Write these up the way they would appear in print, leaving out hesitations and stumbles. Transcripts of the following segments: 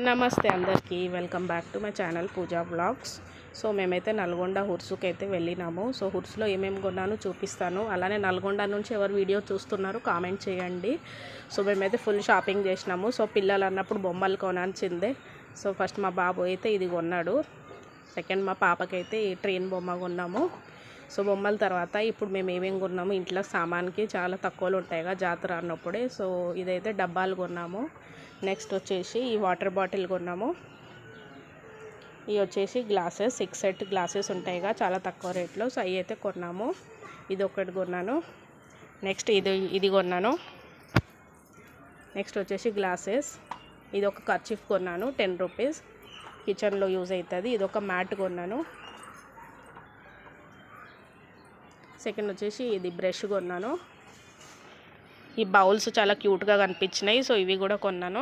నమస్తే అందరికీ welcome back to my channel Pooja blogs. So మేమైతే నల్గొండ హుర్సుకి అయితే వెళ్ళినాము. సో హుర్సులో ఏమేమి కొన్నానో చూపిస్తాను. అలానే నల్గొండ నుంచి ఎవరు వీడియో చూస్తున్నారో కామెంట్ చేయండి. సో మేమైతే ఫుల్ షాపింగ్ చేసినాము. సో పిల్లలు అన్నప్పుడు బొమ్మలు కొనాల్సిందే. సో ఫస్ట్ మా బాబు అయితే ఇది కొన్నాడు. సెకండ్ మా పాపకైతే ఈ ట్రైన్ బొమ్మ కొన్నాము. సో బొమ్మల తర్వాత ఇప్పుడు మేము ఏమేమి కొన్నాము, ఇంట్లో సామాన్కి చాలా తక్కువలు ఉంటాయిగా జాతర అన్నప్పుడే. సో ఇదైతే డబ్బాలు కొన్నాము. నెక్స్ట్ వచ్చేసి ఈ వాటర్ బాటిల్ కొన్నాము. ఇవి వచ్చేసి గ్లాసెస్ 6 సెట్ గ్లాసెస్ ఉంటాయిగా చాలా తక్కువ రేట్లో. సో అవి అయితే కొన్నాము. ఇది ఒకటి కొన్నాను. నెక్స్ట్ ఇది కొన్నాను. నెక్స్ట్ వచ్చేసి గ్లాసెస్. ఇది ఒక కర్చీఫ్ కొన్నాను 10 రూపీస్, కిచెన్లో యూజ్ అవుతుంది. ఇది ఒక మ్యాట్ కొన్నాను. సెకండ్ వచ్చేసి ఇది బ్రష్ కొన్నాను. ఈ బౌల్స్ చాలా క్యూట్గా కనిపించినాయి. సో ఇవి కూడా కొన్నాను.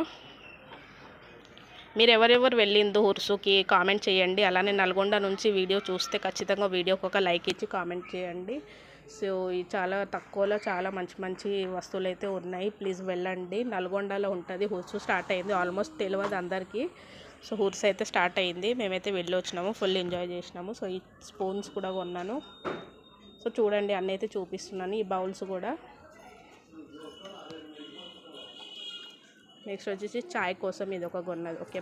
మీరు ఎవరెవరు వెళ్ళిందో హుర్సుకి కామెంట్ చేయండి. అలానే నల్గొండ నుంచి వీడియో చూస్తే ఖచ్చితంగా వీడియోకి ఒక లైక్ ఇచ్చి కామెంట్ చేయండి. సో ఈ చాలా తక్కువలో చాలా మంచి మంచి వస్తువులు అయితే ఉన్నాయి. ప్లీజ్ వెళ్ళండి. నల్గొండలో ఉంటుంది. హుర్సు స్టార్ట్ అయింది. ఆల్మోస్ట్ తెలియదు అందరికీ. సో హుర్సు అయితే స్టార్ట్ అయింది. మేమైతే వెళ్ళి వచ్చినాము. ఫుల్ ఎంజాయ్ చేసినాము. సో ఈ స్పూన్స్ కూడా కొన్నాను. సో చూడండి, అన్నీ అయితే చూపిస్తున్నాను. ఈ బౌల్స్ కూడా. నెక్స్ట్ వచ్చేసి చాయ్ కోసం ఇది ఒక కొన్నది. ఓకే.